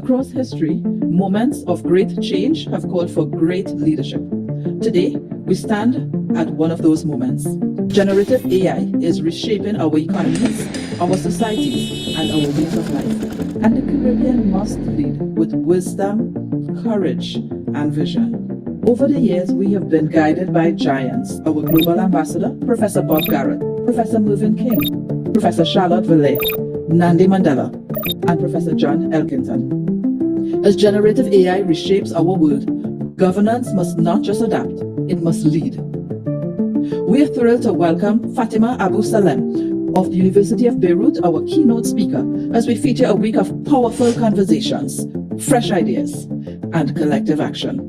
Across history, moments of great change have called for great leadership. Today, we stand at one of those moments. Generative AI is reshaping our economies, our societies, and our ways of life. And the Caribbean must lead with wisdom, courage, and vision. Over the years, we have been guided by giants. Our global ambassador, Professor Bob Garrett, Professor Mervyn King, Professor Charlotte Vallée, Nandi Mandela, and Professor John Elkington. As generative AI reshapes our world, governance must not just adapt, it must lead. We are thrilled to welcome Fatima Abu Salem of the University of Beirut, our keynote speaker, as we feature a week of powerful conversations, fresh ideas, and collective action.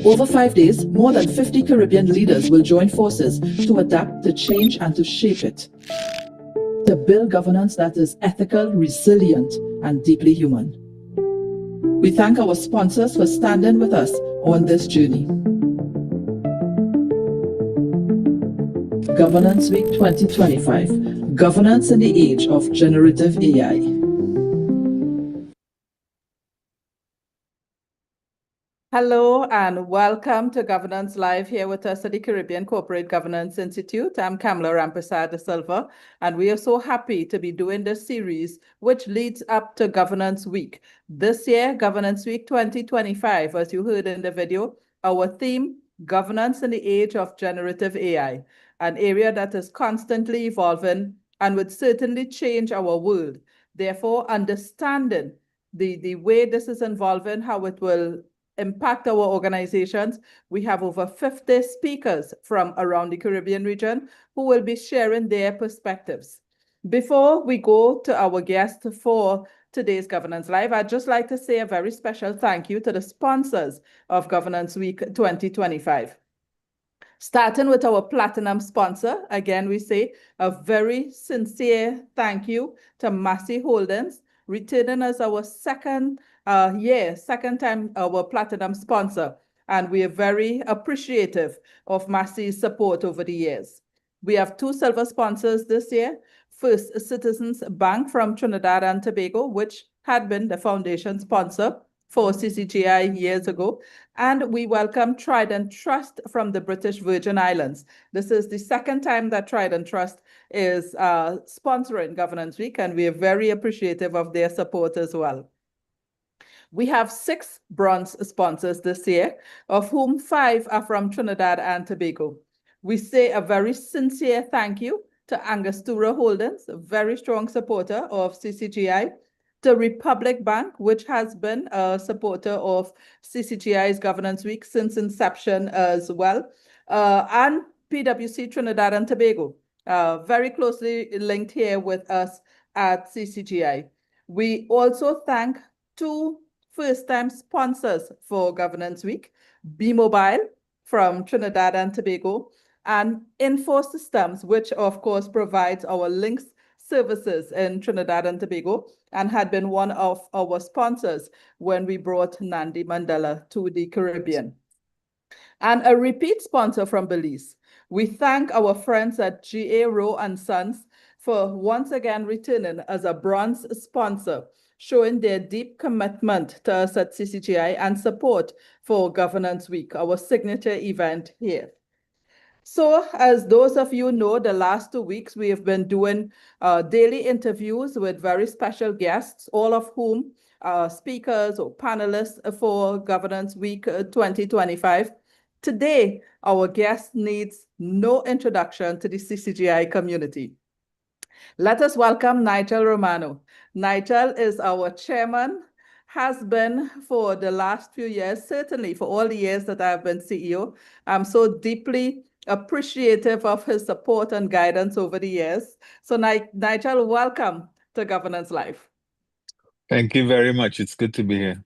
Over 5 days, more than 50 Caribbean leaders will join forces to adapt, to change, and to shape it. To build governance that is ethical, resilient, and deeply human. We thank our sponsors for standing with us on this journey. Governance Week 2025, Governance in the Age of Generative AI. Hello and welcome to Governance Live here with us at the Caribbean Corporate Governance Institute. I'm Kamla Rampersad Silva, and we are so happy to be doing this series, which leads up to Governance Week. This year, Governance Week 2025, as you heard in the video, our theme, Governance in the Age of Generative AI, an area that is constantly evolving and would certainly change our world. Therefore, understanding the way this is evolving, how it will impact our organizations. We have over 50 speakers from around the Caribbean region who will be sharing their perspectives. Before we go to our guest for today's Governance Live, I'd just like to say a very special thank you to the sponsors of Governance Week 2025. Starting with our platinum sponsor, again, we say a very sincere thank you to Massey Holdings, returning as our second time our platinum sponsor, and we are very appreciative of Massey's support over the years. We have 2 silver sponsors this year. First, Citizens Bank from Trinidad and Tobago, which had been the foundation sponsor for CCGI years ago. And we welcome Trident Trust from the British Virgin Islands. This is the second time that Trident Trust is sponsoring Governance Week, and we are very appreciative of their support as well. We have 6 bronze sponsors this year, of whom 5 are from Trinidad and Tobago. We say a very sincere thank you to Angostura Holdings, a very strong supporter of CCGI, to Republic Bank, which has been a supporter of CCGI's Governance Week since inception as well, and PwC Trinidad and Tobago, very closely linked here with us at CCGI. We also thank 2 first-time sponsors for Governance Week, B-Mobile from Trinidad and Tobago, and Info Systems, which of course provides our links services in Trinidad and Tobago and had been one of our sponsors when we brought Nandi Mandela to the Caribbean. And a repeat sponsor from Belize. We thank our friends at G.A. Rowe and Sons for once again returning as a bronze sponsor, showing their deep commitment to us at CCGI and support for Governance Week, our signature event here. So, as those of you know, the last 2 weeks we have been doing daily interviews with very special guests, all of whom are speakers or panelists for Governance Week 2025. Today, our guest needs no introduction to the CCGI community. Let us welcome Nigel Romano. Nigel is our chairman, has been for the last few years, certainly for all the years that I've been CEO. I'm so deeply appreciative of his support and guidance over the years. So Nigel, welcome to Governance Live. Thank you very much. It's good to be here.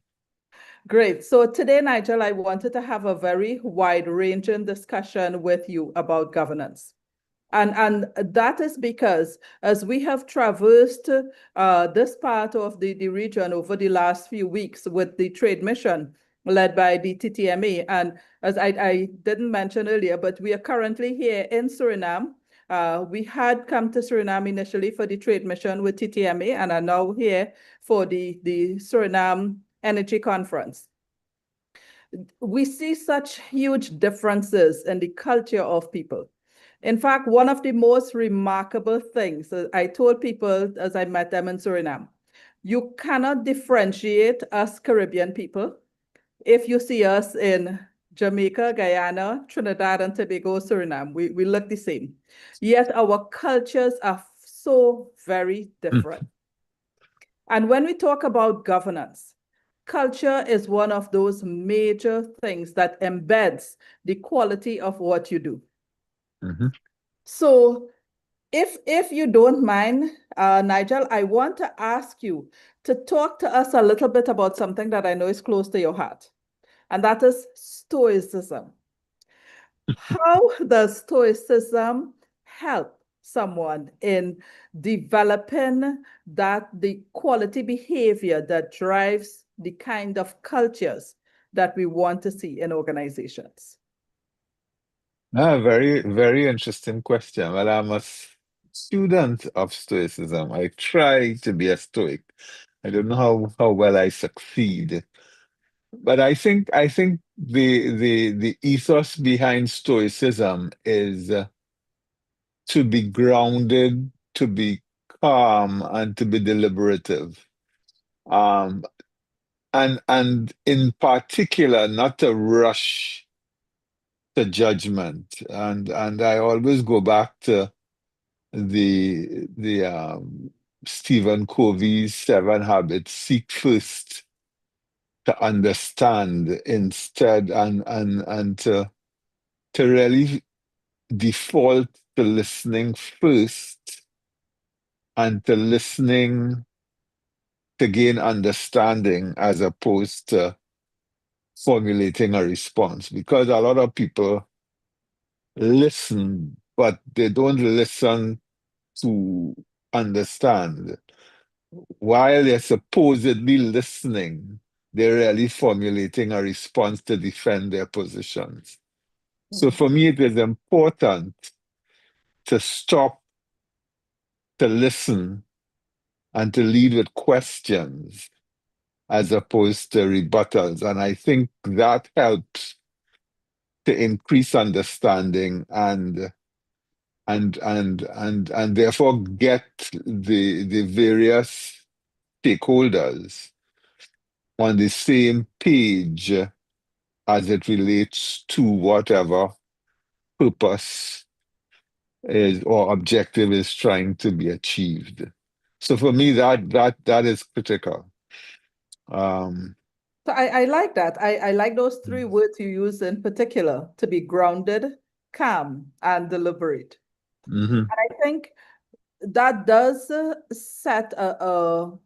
Great. So today, Nigel, I wanted to have a very wide-ranging discussion with you about governance. And that is because as we have traversed this part of the region over the last few weeks with the trade mission led by the TTMA, and as I didn't mention earlier, but we are currently here in Suriname We had come to Suriname initially for the trade mission with TTMA and are now here for the Suriname Energy Conference. We see such huge differences in the culture of people. In fact, one of the most remarkable things I told people as I met them in Suriname, you cannot differentiate us Caribbean people if you see us in Jamaica, Guyana, Trinidad and Tobago, Suriname. We look the same. Yet our cultures are so very different. And when we talk about governance, culture is one of those major things that embeds the quality of what you do. So if you don't mind, Nigel, I want to ask you to talk to us a little bit about something that I know is close to your heart, and that is Stoicism. How does Stoicism help someone in developing the quality behavior that drives the kind of cultures that we want to see in organizations? Very, very interesting question. Well, I'm a student of Stoicism. I try to be a Stoic. I don't know how well I succeed. But I think the ethos behind Stoicism is to be grounded, to be calm, and to be deliberative. Um, and in particular, not to rush to judgment. And I always go back to the Stephen Covey's Seven Habits: seek first to understand instead, and to really default to listening first, and to listening to gain understanding as opposed to formulating a response. Because a lot of people listen, but they don't listen to understand. While they're supposedly listening, they're really formulating a response to defend their positions. So for me, it is important to stop, to listen, and to lead with questions as opposed to rebuttals. And I think that helps to increase understanding and therefore get the various stakeholders on the same page as it relates to whatever purpose is or objective is trying to be achieved. So for me, that is critical. So I like that. I like those three words you use in particular: to be grounded, calm, and deliberate. Mhm, And I think that does set a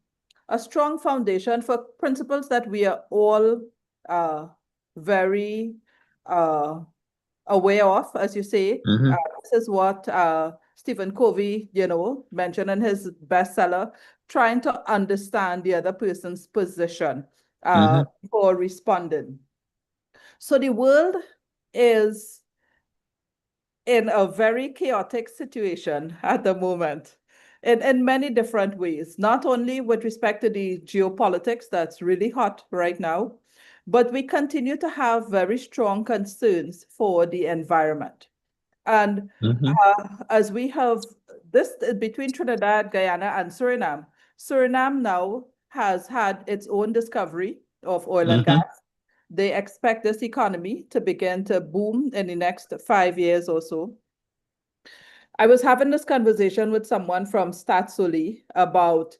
strong foundation for principles that we are all very uh, aware of, as you say. mhm, This is what Stephen Covey, mentioned in his bestseller, trying to understand the other person's position mhm, for responding. So the world is in a very chaotic situation at the moment in many different ways, not only with respect to the geopolitics that's really hot right now, but we continue to have very strong concerns for the environment. And mhm, as we have this between Trinidad, Guyana, and Suriname, Suriname now has had its own discovery of oil and mhm, gas. They expect this economy to begin to boom in the next 5 years or so. I was having this conversation with someone from Statsoli about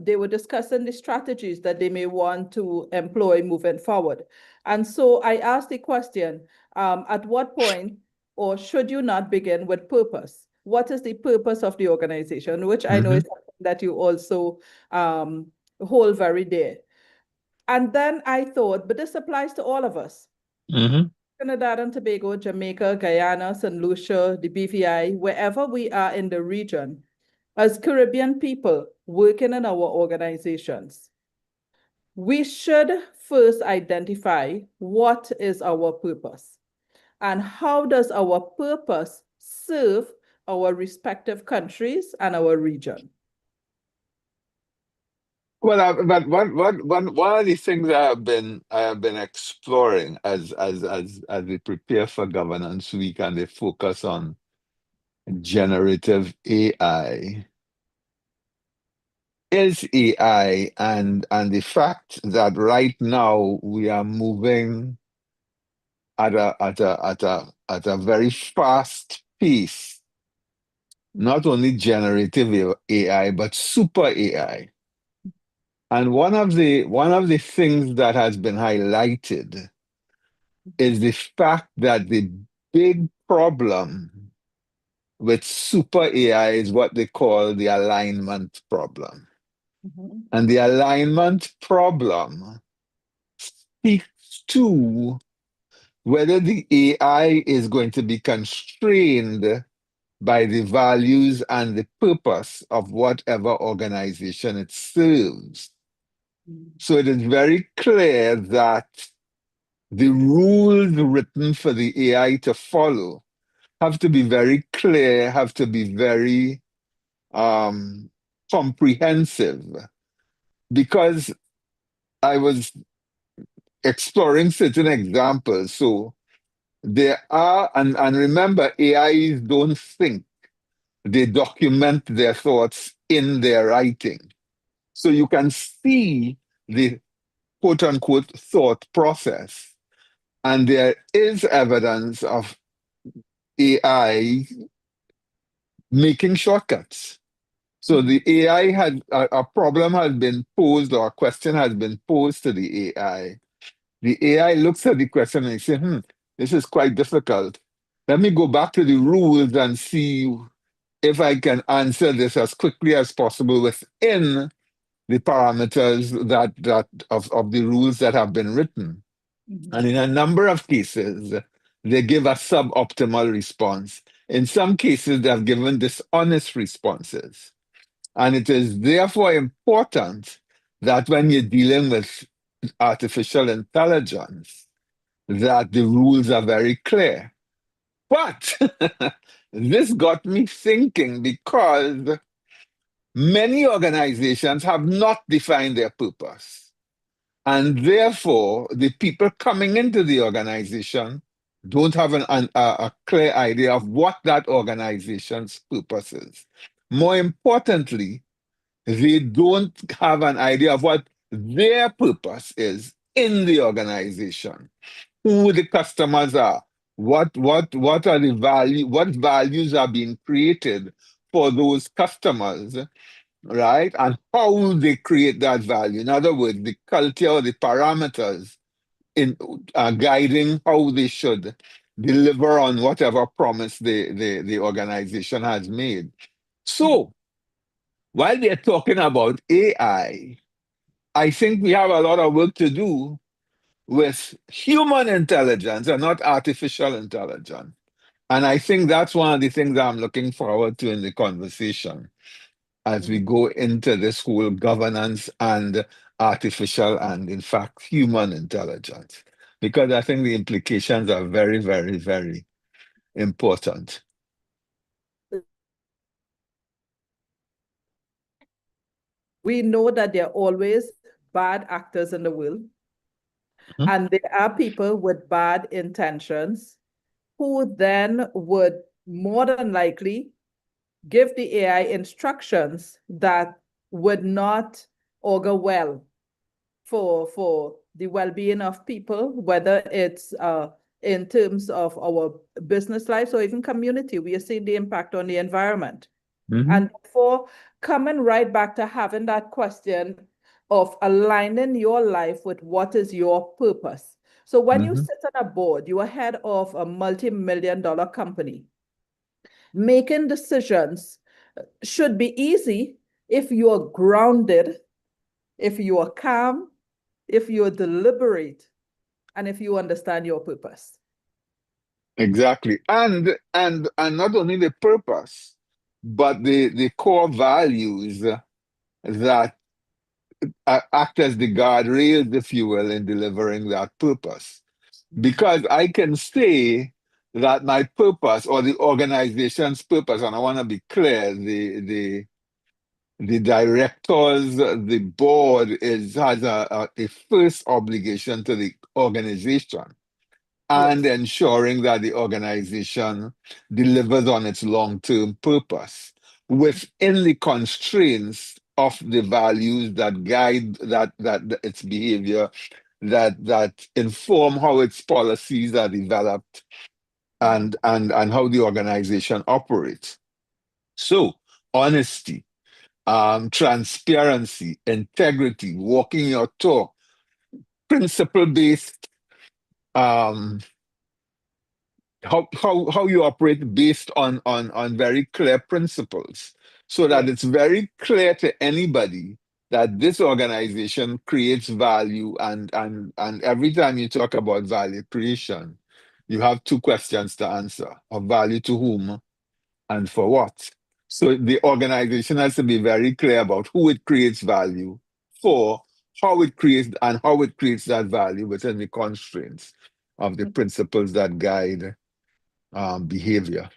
they were discussing the strategies that they may want to employ moving forward. And so I asked the question, at what point, or should you not begin with purpose? What is the purpose of the organization, which I know is mhm, something that you also hold very dear. And then I thought, but this applies to all of us. mhm, Trinidad and Tobago, Jamaica, Guyana, St. Lucia, the BVI, wherever we are in the region, as Caribbean people working in our organizations, we should first identify what is our purpose and how does our purpose serve our respective countries and our region? Well, but one of the things I have been exploring as we prepare for Governance Week and they focus on generative AI is AI and the fact that right now we are moving at a very fast pace, not only generative AI but super AI. And one of the things that has been highlighted is the fact that the big problem with super AI is what they call the alignment problem. Mhm, And the alignment problem speaks to whether the AI is going to be constrained by the values and the purpose of whatever organization it serves. mhm, So it is very clear that the rules written for the AI to follow have to be very clear, have to be very um, comprehensive. Because I was exploring certain examples. So there are, and remember, AIs don't think, they document their thoughts in their writing. So you can see the quote unquote thought process. And there is evidence of AI making shortcuts. So mhm, the AI had a problem has been posed or a question has been posed to the AI. The AI looks at the question and says, this is quite difficult. Let me go back to the rules and see if I can answer this as quickly as possible within the parameters of the rules that have been written. And mhm, in a number of cases, they give a suboptimal response. In some cases, they have given dishonest responses. And it is therefore important that when you're dealing with artificial intelligence, that the rules are very clear. But this got me thinking because many organizations have not defined their purpose. And therefore, the people coming into the organization don't have a clear idea of what that organization's purpose is. More importantly, they don't have an idea of what their purpose is in the organization, who the customers are, what are the value, what values are being created for those customers, right? And how they create that value. In other words, the culture or the parameters in guiding how they should deliver on whatever promise the organization has made. So while we are talking about I think we have a lot of work to do with human intelligence and not artificial intelligence. And I think that's one of the things I'm looking forward to in the conversation as we mhm. go into this whole governance and artificial and, in fact, human intelligence. Because I think the implications are very, very, very important. We know that there are always bad actors in the world, Mhm, and there are people with bad intentions who then would more than likely give the AI instructions that would not augur well for the well-being of people, whether it's in terms of our business lives or even community. We are seeing the impact on the environment. mhm, And therefore, coming right back to having that question of aligning your life with what is your purpose. So when you mhm. sit on a board, you are head of a multi-million-dollar company. Making decisions should be easy if you are grounded, if you are calm, if you are deliberate, and if you understand your purpose. Exactly. And not only the purpose, but the core values that act as the guardrails, if you will, in delivering that purpose. Mhm, Because I can say that my purpose or the organization's purpose, and I want to be clear, the directors, the board has a first obligation to the organization and Yes. ensuring that the organization delivers on its long-term purpose within the constraints of the values that guide that its behavior, that inform how its policies are developed and how the organization operates. So honesty, transparency, integrity, walking your talk, principle-based, um, how you operate based on very clear principles, so that Yes. it's very clear to anybody that this organization creates value, and every time you talk about value creation, you have two questions to answer: of value to whom and for what. So the organization has to be very clear about who it creates value for, how it creates that value within the constraints of the principles that guide behavior.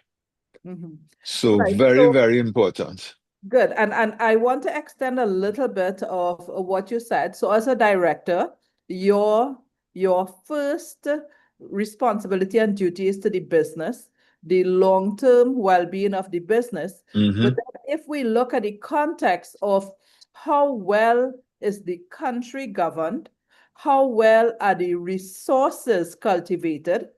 Mhm. So Right. very, So very important. good. And I want to extend a little bit of what you said. So as a director, your your first responsibility and duty is to the business, the long-term well-being of the business. But Hmm. then if we look at the context of how well is the country governed, how well are the resources cultivated,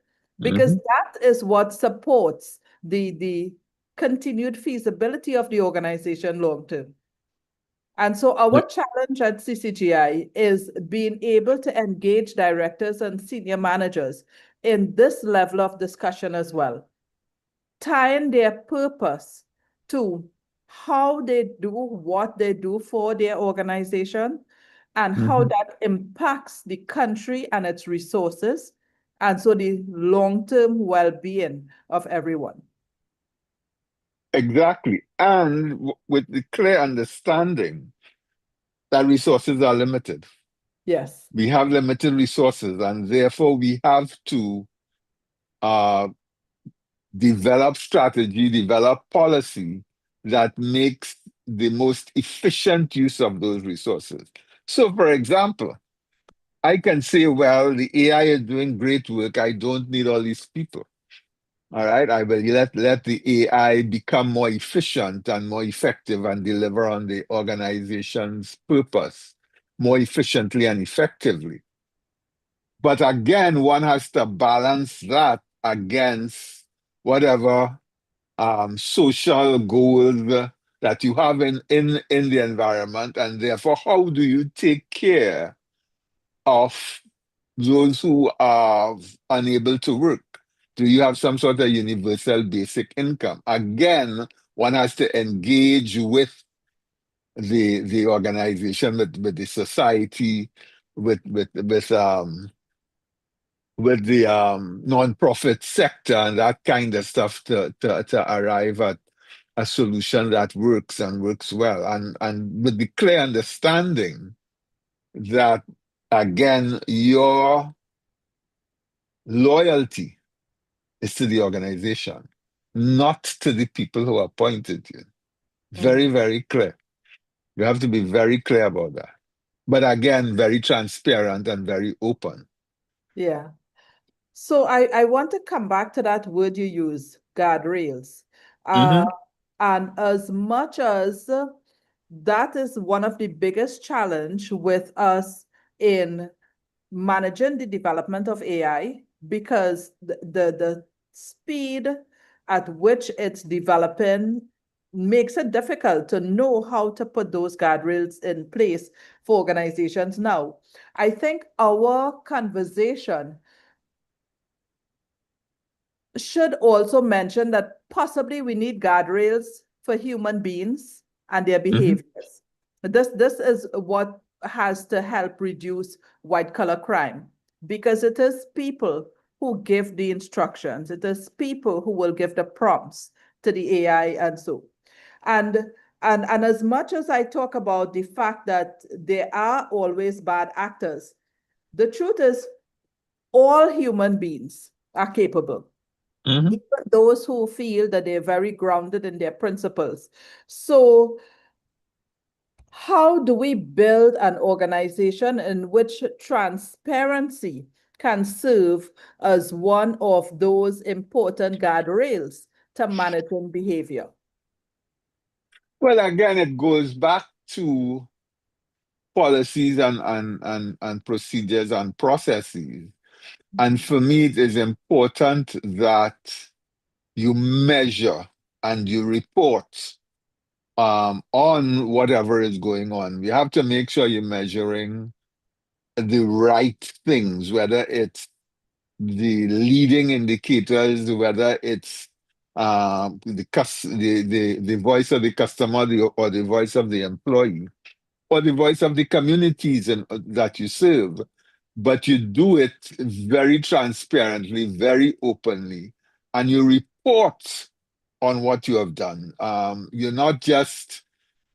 because Hmm. that is what supports the continued feasibility of the organization long term. And so our challenge at CCGI is being able to engage directors and senior managers in this level of discussion as well, tying their purpose to how they do what they do for their organization and how Hmm. that impacts the country and its resources, and so the long-term well-being of everyone. Exactly. And with the clear understanding that resources are limited. Yes. We have limited resources, and therefore we have to uh, develop strategy, develop policy that makes the most efficient use of those resources. So, for example, I can say, well, the AI is doing great work. I don't need all these people. All right, I will let the AI become more efficient and more effective and deliver on the organization's purpose more efficiently and effectively. But again, one has to balance that against whatever social goals that you have in the environment, and therefore, how do you take care of those who are unable to work? Do you have some sort of universal basic income? Again, one has to engage with the organization, with the society, with the nonprofit sector and that kind of stuff to arrive at a solution that works and works well, and with the clear understanding that, again, your loyalty is to the organization, not to the people who appointed you. Very, Mhm. very clear. You have to be very clear about that. But again, very transparent and very open. Yeah. So I want to come back to that word you use, guardrails. Uh, Hmm. and as much as that is one of the biggest challenge with us in managing the development of AI, because the speed at which it's developing makes it difficult to know how to put those guardrails in place for organizations now. I think our conversation should also mention that possibly we need guardrails for human beings and their Hmm. behaviors. This is what has to help reduce white collar crime, because it is people who give the instructions. It is people who will give the prompts to the AI and so. And and as much as I talk about the fact that there are always bad actors, the truth is all human beings are capable. Mhm. even those who feel that they're very grounded in their principles. So, how do we build an organization in which transparency can serve as one of those important guardrails to managing behavior? Well, again, it goes back to policies and procedures and processes. And for me, it is important that you measure and you report on whatever is going on. You have to make sure you're measuring the right things, whether it's the leading indicators, whether it's the voice of the customer or the voice of the employee or the voice of the communities that you serve. But you do it very transparently, very openly, and you report on what you have done. You're not just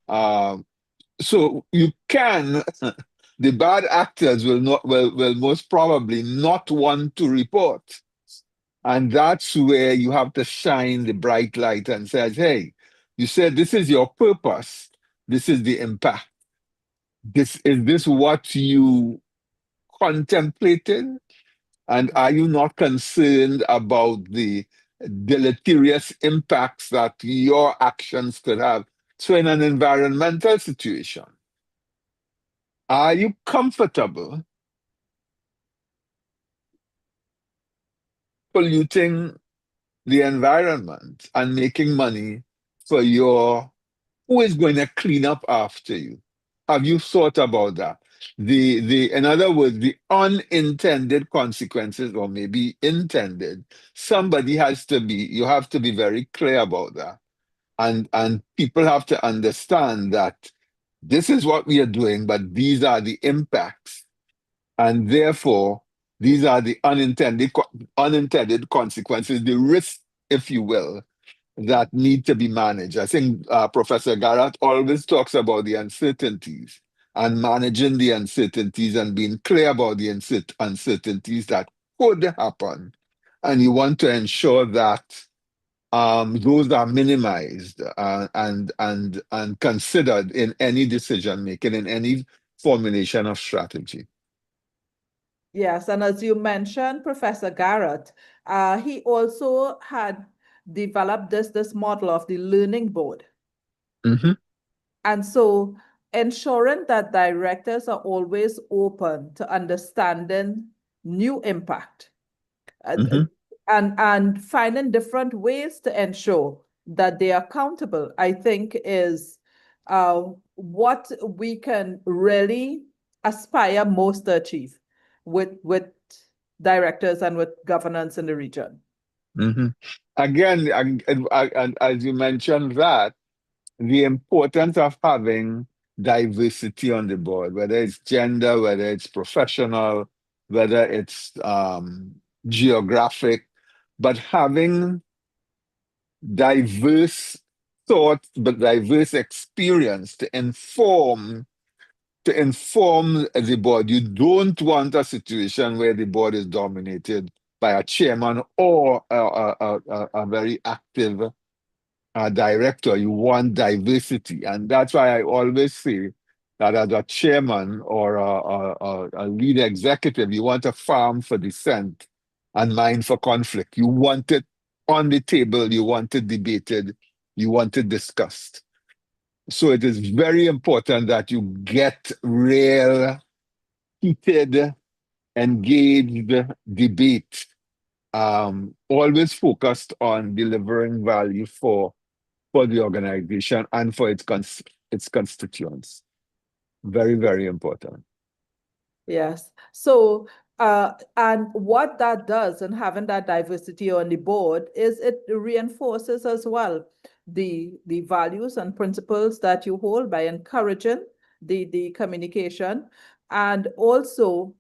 so you can. The bad actors will most probably not want to report, and that's where you have to shine the bright light and say, "Hey, you said this is your purpose. This is the impact. This what you contemplated, and are you not concerned about the deleterious impacts that your actions could have?" So, in an environmental situation, are you comfortable polluting the environment and making money for your who is going to clean up after you? Have you thought about that? In other words, the unintended consequences, or maybe intended, you have to be very clear about that. And people have to understand that this is what we are doing, but these are the impacts. And therefore, these are the unintended consequences, the risk, if you will, that need to be managed. I think Professor Garrett always talks about the uncertainties and managing the uncertainties and being clear about the uncertainties that could happen. And you want to ensure that those are minimized and considered in any decision making, in any formulation of strategy. Yes, and as you mentioned, Professor Garrett, he also had developed this model of the learning board. Hmm. And so ensuring that directors are always open to understanding new impact, uh, Hmm. and finding different ways to ensure that they are accountable, I think is what we can really aspire most to achieve with directors and with governance in the region. Hmm. Again, and as you mentioned that, the importance of having diversity on the board, whether it's gender, whether it's professional, whether it's geographic, but having diverse thoughts, but diverse experience to inform the board. You don't want a situation where the board is dominated by a chairman or a very active director. You want diversity. And that's why I always say that as a chairman or a lead executive, you want a farm for dissent and mind for conflict. You want it on the table, you want it debated, you want it discussed. So it is very important that you get real, heated, engaged debate, always focused on delivering value for the organization and for its constituents. Very, very important. Yes. So, and what that does and having that diversity on the board is it reinforces as well the values and principles that you hold by encouraging the communication and also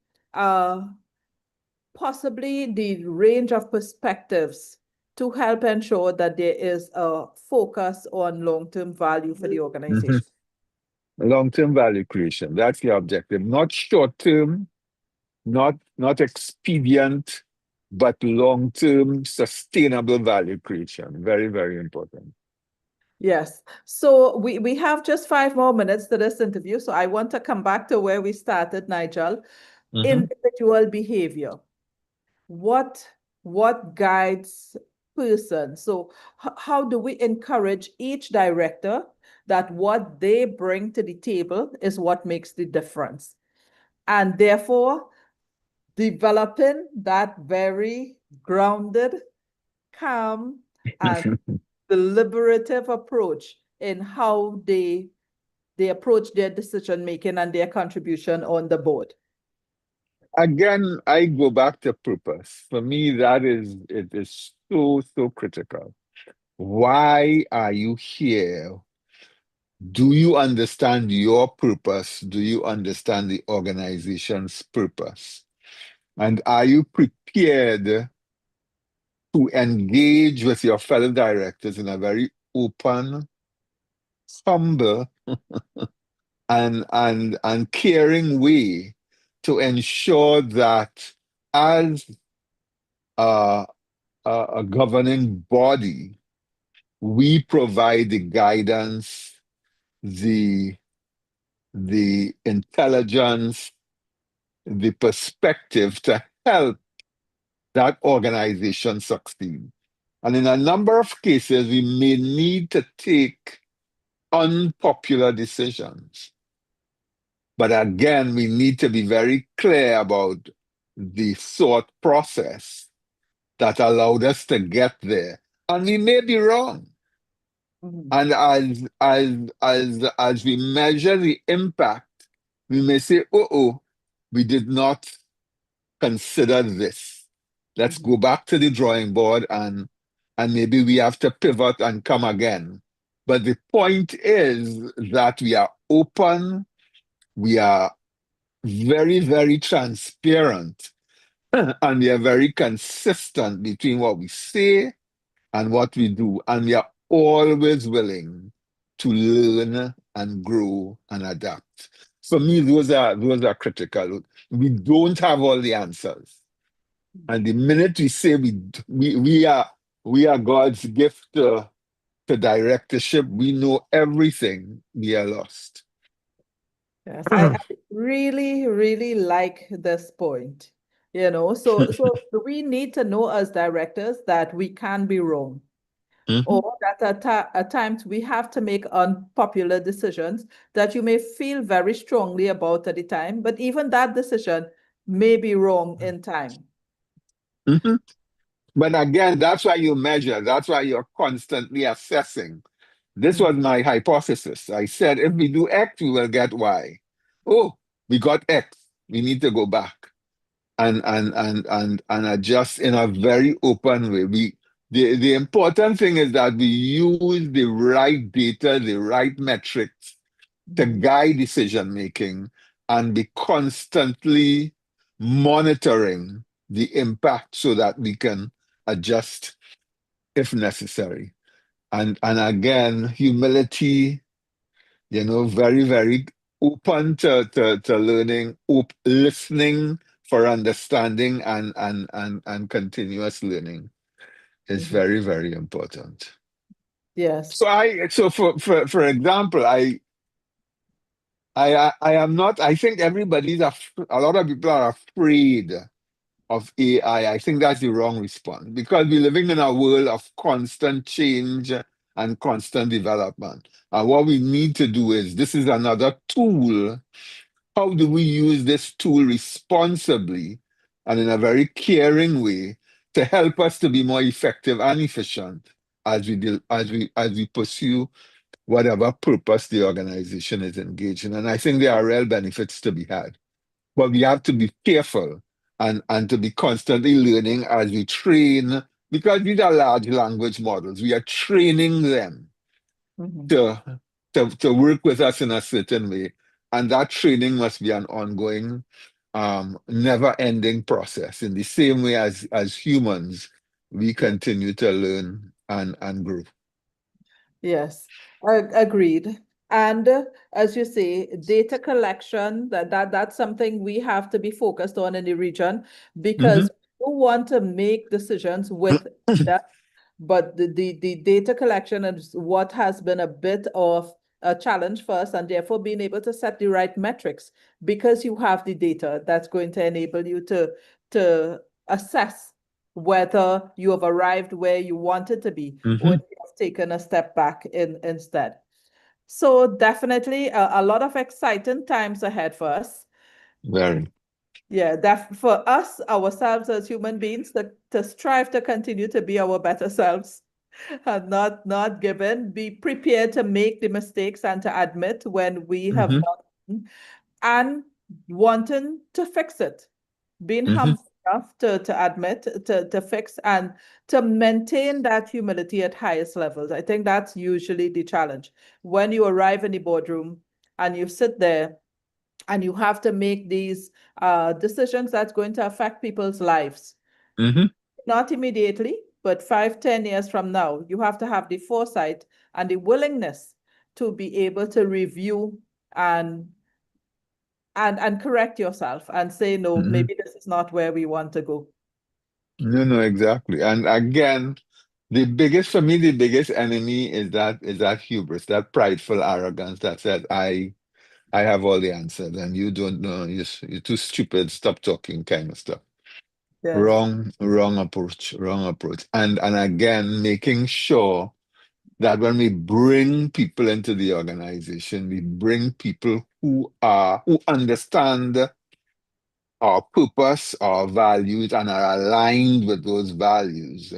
possibly the range of perspectives to help ensure that there is a focus on long-term value for the Mhm. organization. Long-term value creation. That's the objective. Not short-term, not expedient, but long-term sustainable value creation. Very, very important. Yes. So we have just 5 more minutes to this interview. So I want to come back to where we started, Nigel. Mhm. Individual behavior. What what guides person? So how do we encourage each director that what they bring to the table is what makes the difference? And therefore, developing that very grounded, calm, and deliberative approach in how they approach their decision making and their contribution on the board. Again, I go back to purpose. For me, it is so, so critical. Why are you here? Do you understand your purpose? Do you understand the organization's purpose? And are you prepared to engage with your fellow directors in a very open, humble, and caring way to ensure that as a, a governing body, we provide the guidance, the the intelligence, the perspective to help that organization succeed. And in a number of cases, we may need to take unpopular decisions. But again, we need to be very clear about the thought process that allowed us to get there. And we may be wrong. Mhm. And as we measure the impact, we may say, oh, we did not consider this. Let's Mhm. go back to the drawing board and maybe we have to pivot and come again. But the point is that we are open, we are very, very transparent, and we are very consistent between what we say and what we do. And we are always willing to learn and grow and adapt. For me, those are critical. We don't have all the answers. And the minute we say we are God's gift to directorship, we know everything, we are lost. Yes, I really, really like this point. So we need to know as directors that we can be wrong, Mhm. or that at times we have to make unpopular decisions that you may feel very strongly about at the time, but even that decision may be wrong in time. Mhm. But again, that's why you measure, that's why you're constantly assessing. This was Mhm. my hypothesis. I said if we do X, we will get Y. Oh, we got X. We need to go back and adjust in a very open way. The important thing is that we use the right data, the right metrics to Mhm. guide decision making and be constantly monitoring the impact so that we can adjust if necessary. And again, humility, very, very open to learning, listening for understanding and continuous learning is Mhm. very, very important. Yes. So for example, I am not, I think a lot of people are afraid of AI. I think that's the wrong response because we're living in a world of constant change and constant development. And what we need to do is this is another tool. How do we use this tool responsibly and in a very caring way to help us to be more effective and efficient as we pursue whatever purpose the organization is engaged in? And I think there are real benefits to be had. But we have to be careful and to be constantly learning as we train, because these are large language models. We are training them Mhm. to, to work with us in a certain way. And that training must be an ongoing, never-ending process. In the same way as humans, we Yeah. continue to learn and grow. Yes, agreed. And as you say, data collection, that's something we have to be focused on in the region because Hmm. want to make decisions with depth, but the data collection is what has been a bit of a challenge for us, and therefore being able to set the right metrics because you have the data that's going to enable you to assess whether you have arrived where you wanted to be or Mm-hmm. you have taken a step back instead. So definitely a lot of exciting times ahead for us. Very. Yeah, that for us, ourselves as human beings, to strive to continue to be our better selves and not give in, be prepared to make the mistakes and to admit when we have Mm-hmm. done and wanting to fix it, being Mm-hmm. humble enough to admit, to fix and to maintain that humility at highest levels. I think that's usually the challenge. When you arrive in the boardroom and you sit there and you have to make these decisions that's going to affect people's lives. Mm-hmm. Not immediately, but 5, 10 years from now, you have to have the foresight and the willingness to be able to review and and correct yourself and say, no, Mm-hmm. maybe this is not where we want to go. No, no, exactly. And again, the biggest for me, the biggest enemy is that hubris, that prideful arrogance that says, I have all the answers and you don't know, you're too stupid, stop talking kind of stuff. Yes. Wrong approach, wrong approach. And again, making sure that when we bring people into the organization, we bring people who understand our purpose, our values, and are aligned with those values.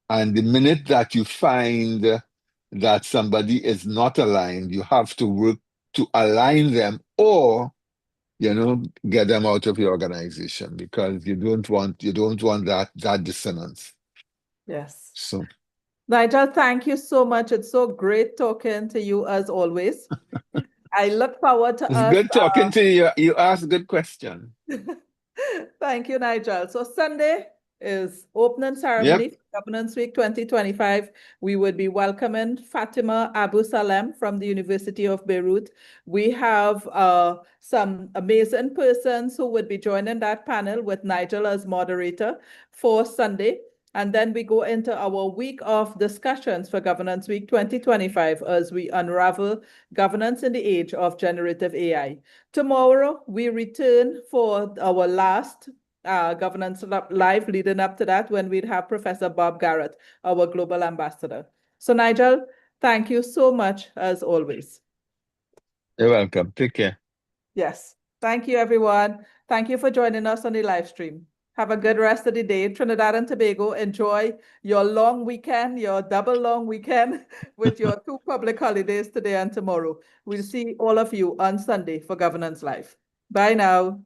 And the minute that you find that somebody is not aligned, you have to work to align them or get them out of your organization because you don't want that dissonance. Yes. So Nigel, thank you so much. It's so great talking to you as always. I look forward to it's us. good talking to you. You asked a good question. Thank you, Nigel. So Sunday is opening Yep. ceremony for Governance Week 2025. We would be welcoming Fatima Abu Salem from the University of Beirut. We have some amazing persons who would be joining that panel with Nigel as moderator for Sunday. And then we go into our week of discussions for Governance Week 2025 as we unravel governance in the age of generative AI. Tomorrow, we return for our last Governance Live leading up to that when we'd have Professor Bob Garrett, our global ambassador. So, Nigel, thank you so much as always. You're welcome. Take care. Yes. Thank you, everyone. Thank you for joining us on the live stream. Have a good rest of the day. Trinidad and Tobago, enjoy your long weekend, your double long weekend with your 2 public holidays today and tomorrow. We'll see all of you on Sunday for Governance Live. Bye now.